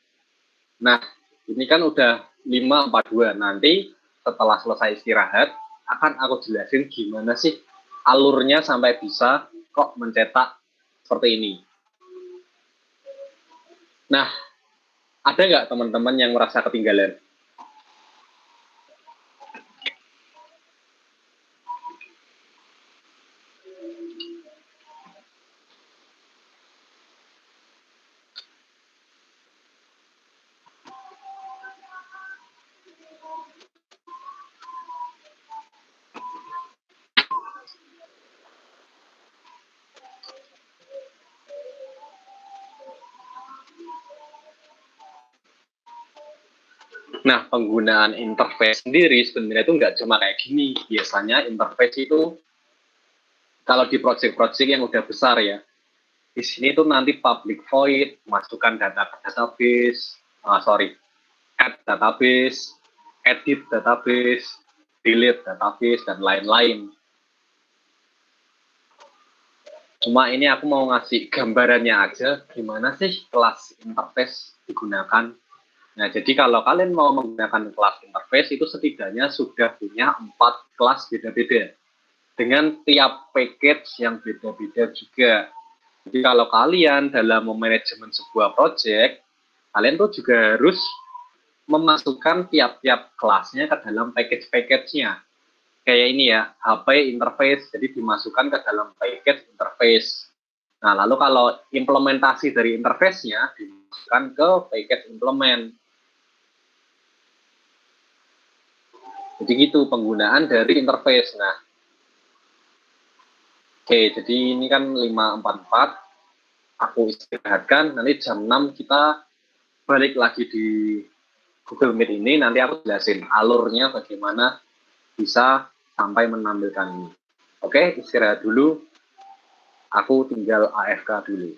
S1: Nah, ini kan udah 542. Nanti setelah selesai istirahat, akan aku jelasin gimana sih alurnya sampai bisa kok mencetak seperti ini. Nah, ada nggak teman-teman yang merasa ketinggalan? Nah, penggunaan interface sendiri sebenarnya itu nggak cuma kayak gini. Biasanya interface itu kalau di project-project yang udah besar ya, di sini tuh nanti public void, masukkan data ke database, add database, edit database, delete database, dan lain-lain. Cuma ini aku mau ngasih gambarannya aja, gimana sih kelas interface digunakan. Nah, jadi kalau kalian mau menggunakan kelas interface, itu setidaknya sudah punya 4 kelas beda-beda. Dengan tiap package yang beda-beda juga. Jadi kalau kalian dalam memanajemen sebuah project, kalian tuh juga harus memasukkan tiap-tiap kelasnya ke dalam package-package-nya. Kayak ini ya, HP interface, jadi dimasukkan ke dalam package interface. Nah, lalu kalau implementasi dari interface-nya dimasukkan ke package implement. Jadi gitu penggunaan dari interface. Nah, oke, jadi ini kan 544, aku istirahatkan, nanti jam 6 kita balik lagi di Google Meet ini, nanti aku jelasin alurnya bagaimana bisa sampai menampilkan ini. Oke, istirahat dulu, aku tinggal AFK dulu.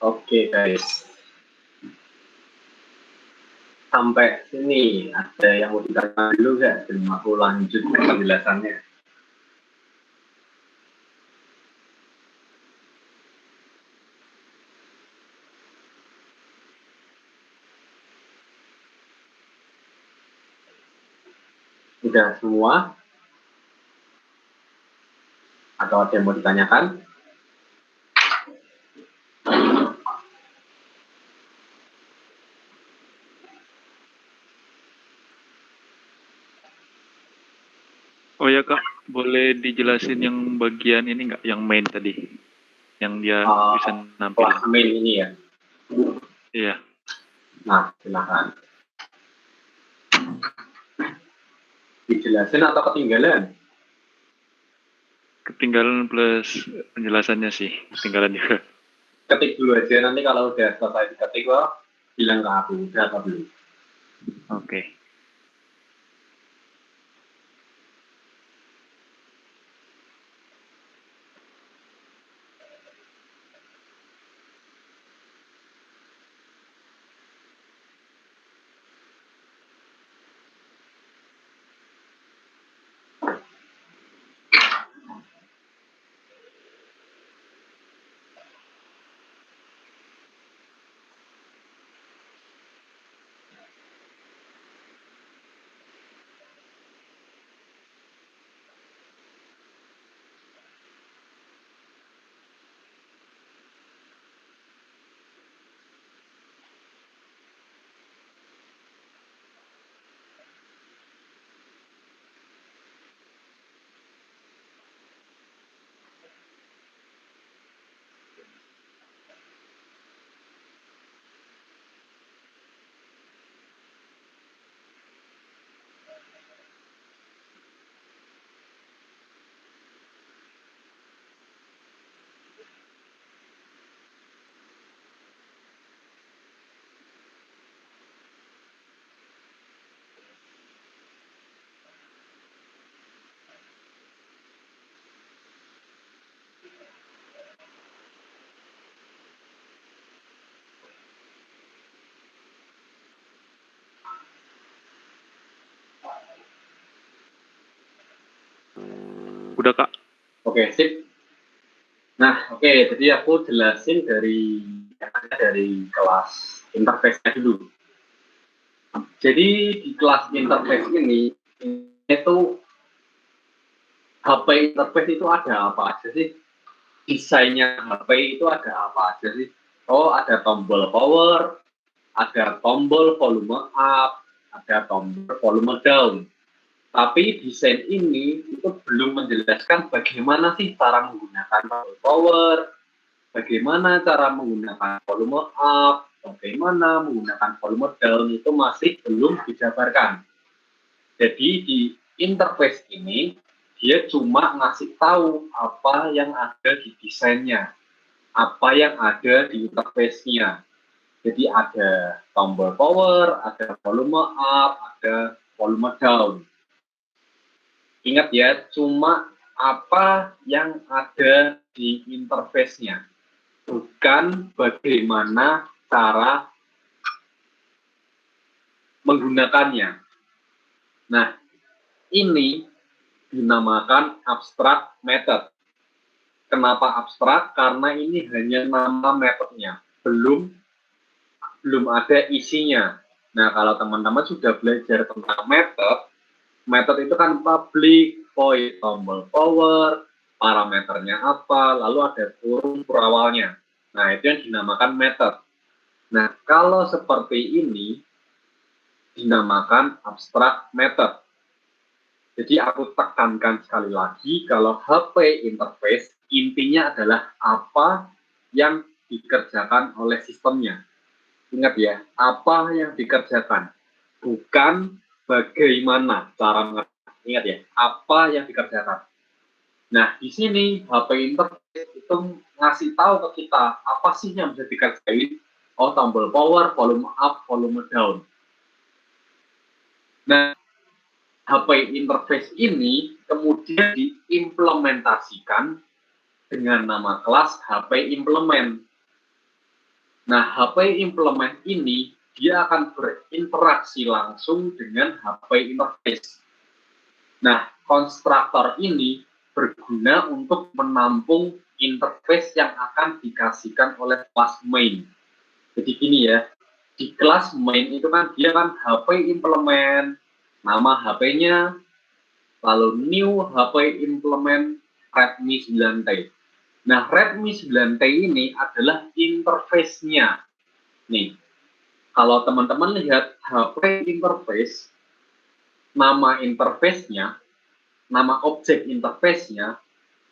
S1: Oke guys, sampai sini ada yang mau ditanya dulu nggak? Dan aku lanjut penjelasannya. Udah semua? Atau ada yang mau ditanyakan?
S3: Oh ya Kak, boleh dijelasin yang bagian ini nggak, yang main tadi, yang dia bisa nampilin?
S1: Kelas main ini ya?
S3: Iya.
S1: Nah, silakan. Dijelasin atau ketinggalan?
S3: Ketinggalan plus penjelasannya sih, ketinggalan juga.
S1: Ketik dulu aja, nanti kalau udah selesai diketik lo bilang ke aku, udah apa belum?
S3: Oke. Udah Kak?
S1: Oke, sip. Nah, oke, jadi aku jelasin dari kelas interface-nya dulu. Jadi di kelas interface ini itu HP interface itu ada apa aja sih? Desainnya HP itu ada apa aja sih? Oh, ada tombol power, ada tombol volume up, ada tombol volume down. Tapi desain ini itu belum menjelaskan bagaimana sih cara menggunakan tombol power, bagaimana cara menggunakan volume up, bagaimana menggunakan volume down, itu masih belum dijabarkan. Jadi di interface ini dia cuma ngasih tahu apa yang ada di desainnya, apa yang ada di interface-nya. Jadi ada tombol power, ada volume up, ada volume down. Ingat ya, cuma apa yang ada di interface-nya, bukan bagaimana cara menggunakannya. Nah, ini dinamakan abstract method. Kenapa abstrak? Karena ini hanya nama metodenya, belum ada isinya. Nah, kalau teman-teman sudah belajar tentang metode itu kan public, void, tombol power, parameternya apa, lalu ada kurung perawalnya. Nah, itu yang dinamakan metode. Nah, kalau seperti ini dinamakan abstract method. Jadi aku tekankan sekali lagi, kalau HP interface intinya adalah apa yang dikerjakan oleh sistemnya. Ingat ya, apa yang dikerjakan, bukan bagaimana cara mengerjakan. Ingat ya, apa yang dikerjakan. Nah, di sini HP interface itu ngasih tahu ke kita apa sih yang bisa dikerjain. Oh, tombol power, volume up, volume down. Nah, HP interface ini kemudian diimplementasikan dengan nama kelas HP implement. Nah, HP implement ini dia akan berinteraksi langsung dengan HP interface. Nah, konstruktor ini berguna untuk menampung interface yang akan dikasihkan oleh kelas main. Jadi gini ya, di kelas main itu kan dia kan HP implement, nama HP-nya, lalu new HP implement Redmi 9T. Nah, Redmi 9T ini adalah interface-nya. Nih, kalau teman-teman lihat HP interface, nama interface-nya, nama objek interface-nya,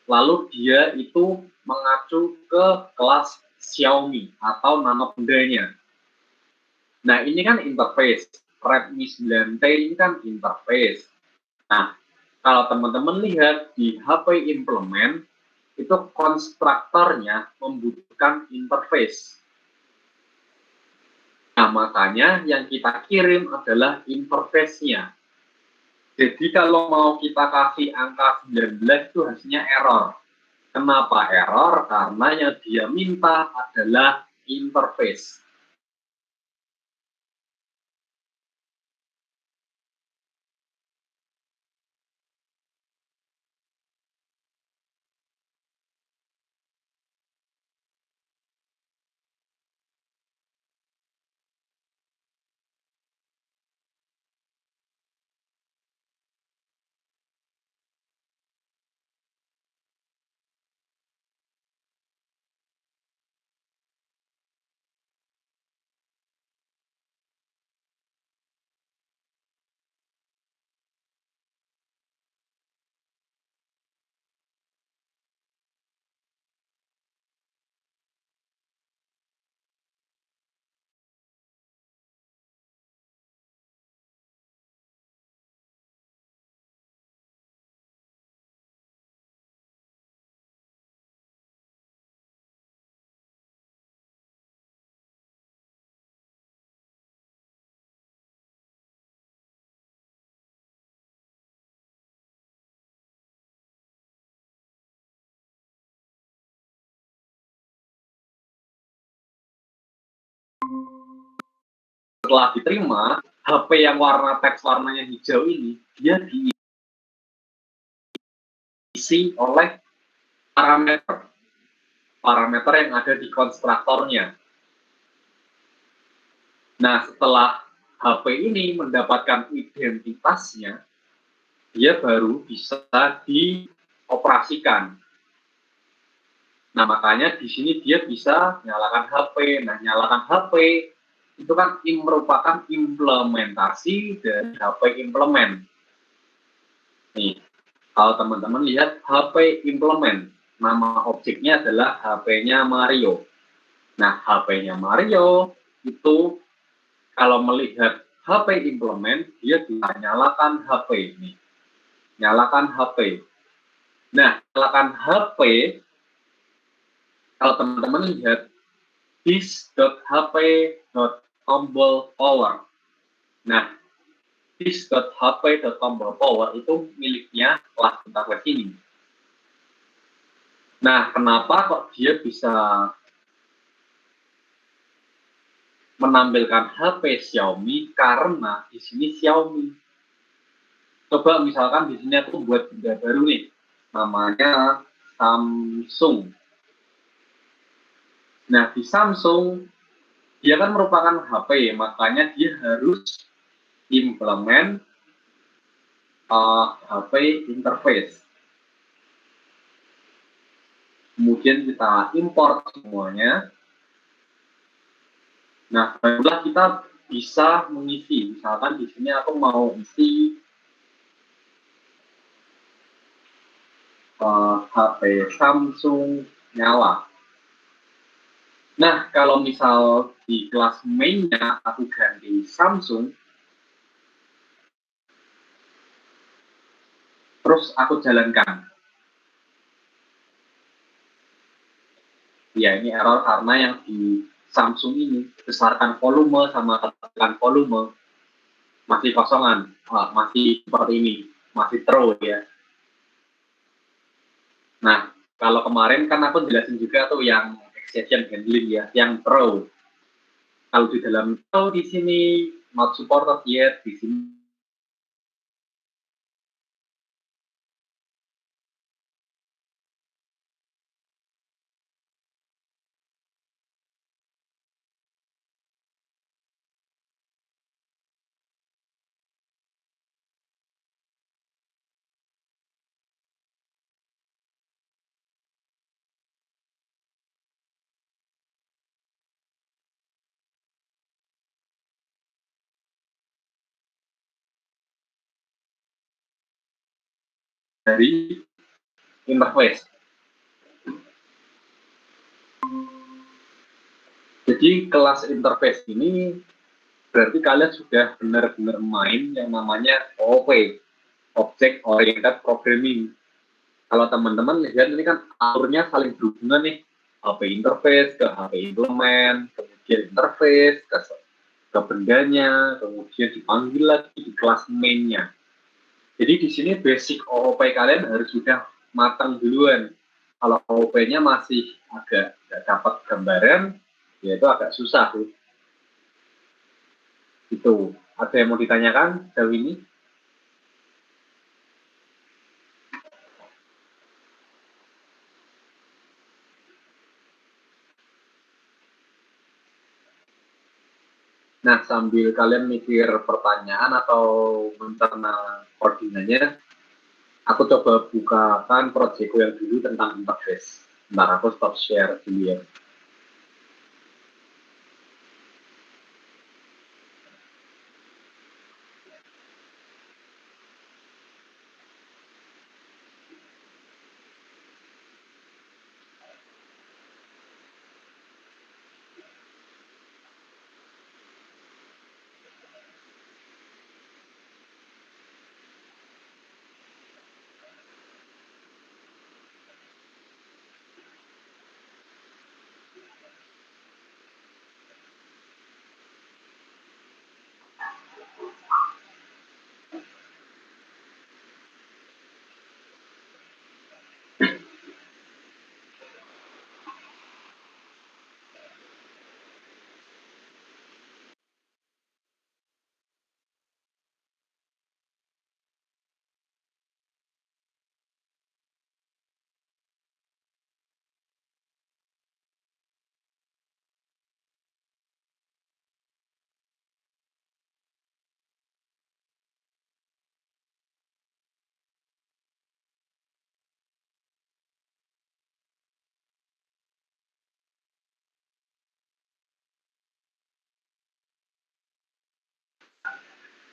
S1: lalu dia itu mengacu ke kelas Xiaomi atau nama bundanya. Nah, ini kan interface. Redmi 9T ini kan interface. Nah, kalau teman-teman lihat di HP implement, itu konstruktornya membutuhkan interface. Nah, makanya yang kita kirim adalah interface-nya. Jadi kalau mau kita kasih angka 19 itu hasilnya error. Kenapa error? Karena yang dia minta adalah interface. Setelah diterima, HP yang warna teks warnanya hijau ini, dia diisi oleh parameter yang ada di konstruktornya. Nah, setelah HP ini mendapatkan identitasnya, dia baru bisa dioperasikan. Nah, makanya di sini dia bisa nyalakan HP. Nah, nyalakan HP itu kan merupakan implementasi dari HP implement. Nih, kalau teman-teman lihat HP implement, nama objeknya adalah HP-nya Mario. Nah, HP-nya Mario itu kalau melihat HP implement, dia bisa nyalakan HP ini. Nyalakan HP. Nah, nyalakan HP, kalau teman-teman lihat this.hp.tombol power. Nah, this.hp.tombol power itu miliknya kelas interface ini. Nah, kenapa kok dia bisa menampilkan HP Xiaomi? Karena di sini Xiaomi. Coba misalkan di sini aku buat benda baru nih, namanya Samsung. Nah, di Samsung dia kan merupakan HP, makanya dia harus implement HP interface. Kemudian kita import semuanya. Nah, barulah kita bisa mengisi. Misalkan di sini aku mau isi HP Samsung nyala. Nah, kalau misal di kelas mainnya aku ganti Samsung, terus aku jalankan. Ya, ini error karena yang di Samsung ini besarkan volume sama kecilkan volume masih kosongan, masih seperti ini, masih throw ya. Nah, kalau kemarin kan aku jelasin juga tuh yang exception handling ya, yang throw. Kalau di dalam di sini not supported yet, di sini dari interface. Jadi kelas interface ini berarti kalian sudah benar-benar main yang namanya OOP, Object Oriented Programming. Kalau teman-teman lihat ini kan alurnya saling berhubungan nih, HP interface ke HP implement, kemudian interface ke bendanya, kemudian dipanggil lagi di kelas main-nya. Jadi di sini basic OOP kalian harus sudah matang duluan. Kalau OOP-nya masih agak nggak dapat gambaran, ya itu agak susah tuh. Itu. Ada yang mau ditanyakan sejauh ini? Nah, sambil kalian mikir pertanyaan atau mencerna koordinatnya, aku coba bukakan proyekku yang dulu tentang interface. Bentar, aku stop share dulu ya.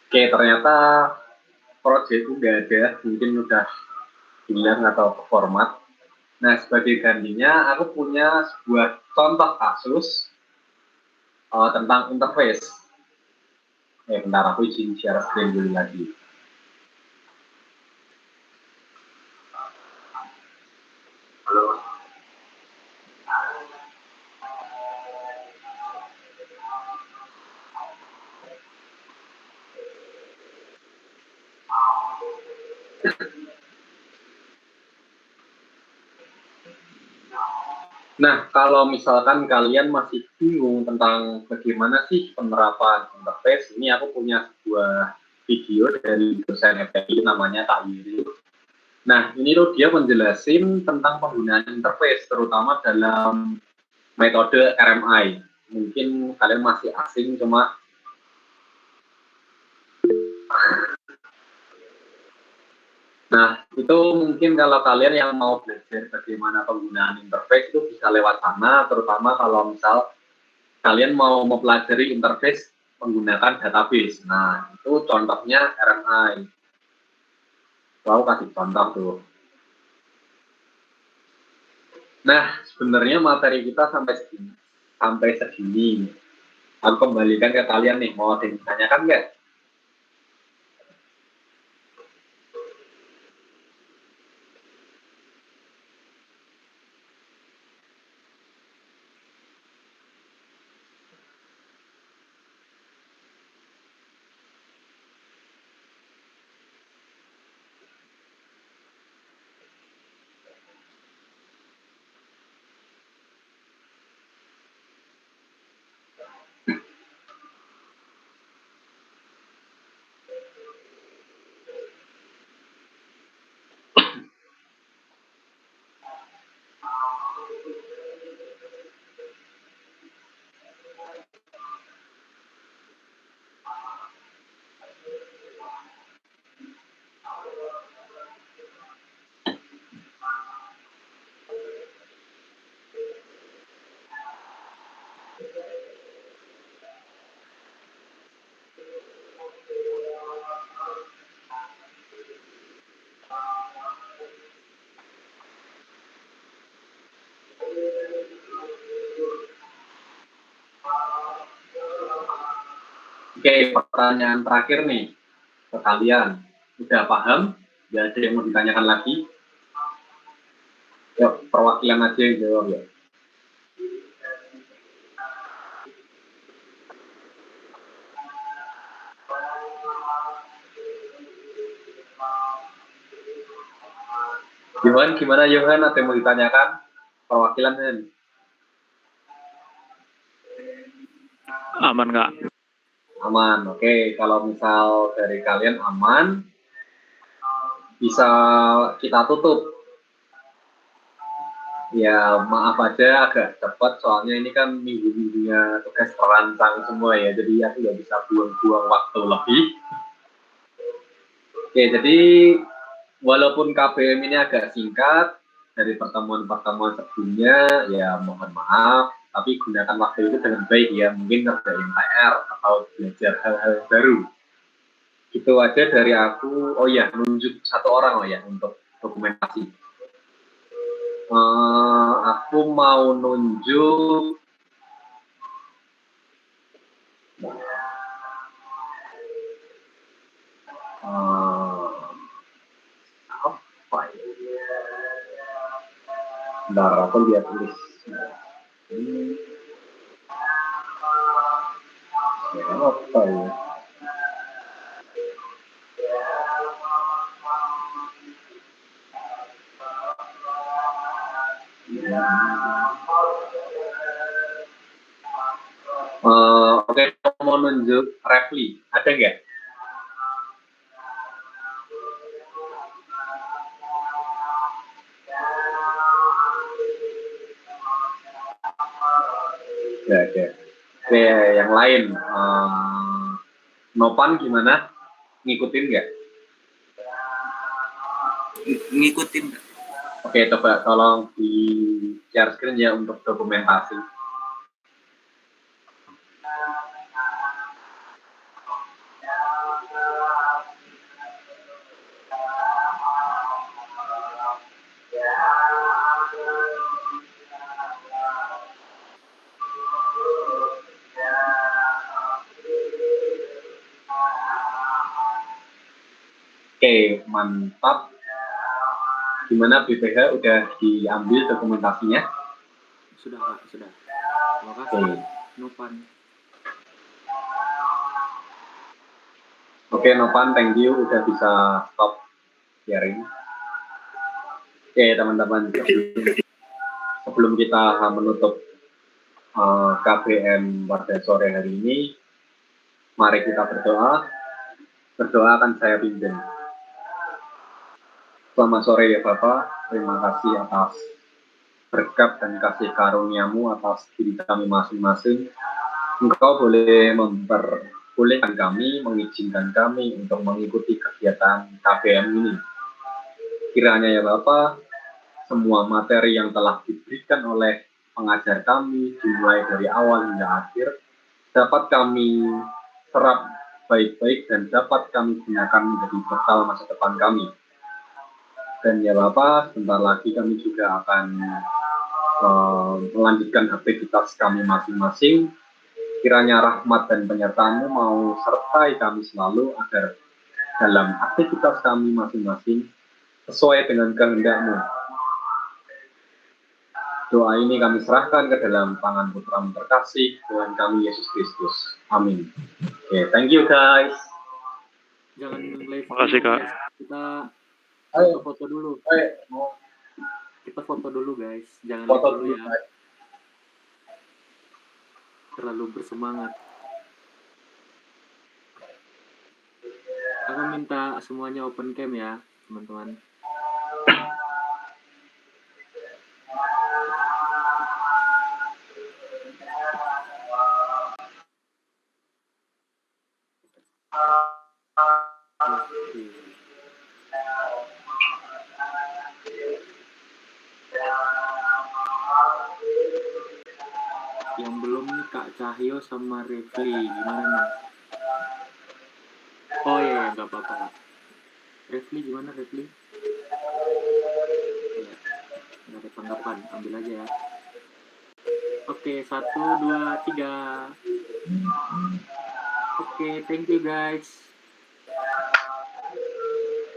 S1: Oke, ternyata proyekku nggak ada, mungkin udah hilang atau format. Nah, sebagai gantinya, aku punya sebuah contoh kasus tentang interface. Bentar, aku izin share screen dulu lagi. Halo. Nah, kalau misalkan kalian masih bingung tentang bagaimana sih penerapan interface, ini aku punya sebuah video dari dosen FPI namanya Kak Yuri. Nah, ini tuh dia menjelasin tentang penggunaan interface, terutama dalam metode RMI. Mungkin kalian masih asing, cuma nah, itu mungkin kalau kalian yang mau belajar bagaimana penggunaan interface itu bisa lewat sana, terutama kalau misal kalian mau mempelajari interface menggunakan database. Nah, itu contohnya RMI. Mau kasih contoh tuh. Nah, sebenarnya materi kita sampai segini. Sampai segini. Aku kembalikan ke kalian nih, mau ada yang ditanyakan nggak? Oke, pertanyaan terakhir nih ke kalian. Udah paham? Gak ada yang mau ditanyakan lagi? Yuk, perwakilan aja yang jawab ya. Johan, gimana Johan? Ada yang mau ditanyakan? Perwakilan Hen.
S3: Aman nggak?
S1: Aman, oke. Kalau misal dari kalian aman, bisa kita tutup. Ya, maaf aja agak cepat, soalnya ini kan minggu-minggunya tugas terancang semua ya, jadi aku nggak bisa buang-buang waktu lebih. Oke, jadi walaupun KBM ini agak singkat dari pertemuan-pertemuan sebelumnya, ya mohon maaf, tapi gunakan waktu itu dengan baik ya, mungkin ngerjain PR atau belajar hal-hal baru. Gitu aja dari aku. Oh ya, nunjuk satu orang oh ya untuk dokumentasi. Aku mau nunjuk apa ya? Bentar, aku lihat tulis. Apa ya? Oke, mau nunjuk Refli, ada nggak? Ya, oke. Oke, yang lain. Nopan gimana? Ngikutin nggak?
S4: Ngikutin.
S1: Oke, coba tolong di share screen ya untuk dokumentasi. Oke, mantap. Gimana BPH udah diambil dokumentasinya?
S4: Sudah Kak, sudah. Terima kasih Nopan.
S1: Oke, Nopan, thank you udah bisa stop sharing. Oke, teman-teman, sebelum kita menutup KBM pada sore hari ini, mari kita berdoa. Berdoa akan saya pimpin. Selamat sore ya Bapak, terima kasih atas berkat dan kasih karuniamu atas diri kami masing-masing. Engkau boleh memperbolehkan kami, mengizinkan kami untuk mengikuti kegiatan KBM ini. Kiranya ya Bapak, semua materi yang telah diberikan oleh pengajar kami, dimulai dari awal hingga akhir, dapat kami serap baik-baik dan dapat kami gunakan menjadi bekal masa depan kami. Dan ya Bapak, sebentar lagi kami juga akan melanjutkan aktivitas kami masing-masing. Kiranya rahmat dan penyertaan-Mu mau sertai kami selalu agar dalam aktivitas kami masing-masing sesuai dengan kehendak-Mu. Doa ini kami serahkan ke dalam tangan Putra-Mu terkasih, Tuhan kami Yesus Kristus. Amin. Oke, thank you guys.
S4: Jangan live.
S3: Makasih, Kak.
S4: Kita foto dulu. Kita foto dulu guys. Jangan foto dulu ya. Terlalu bersemangat. Aku minta semuanya open cam ya, teman-teman. Yang belum nih Kak Cahyo sama Refli, gimana nih? Oh iya, nggak apa-apa. Refli gimana Refli? Ya, nggak ada tanggapan, ambil aja ya. Oke, 1, 2, 3. Oke, thank you guys.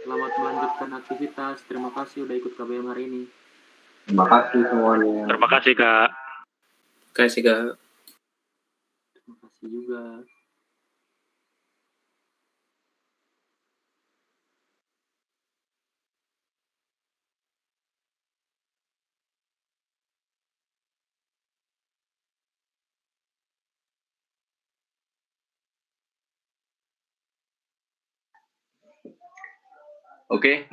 S4: Selamat melanjutkan aktivitas. Terima kasih udah ikut KBM hari ini.
S1: Terima kasih semuanya.
S3: Terima kasih Kak.
S5: Kasih Kak.
S4: Terima kasih juga.
S1: Oke.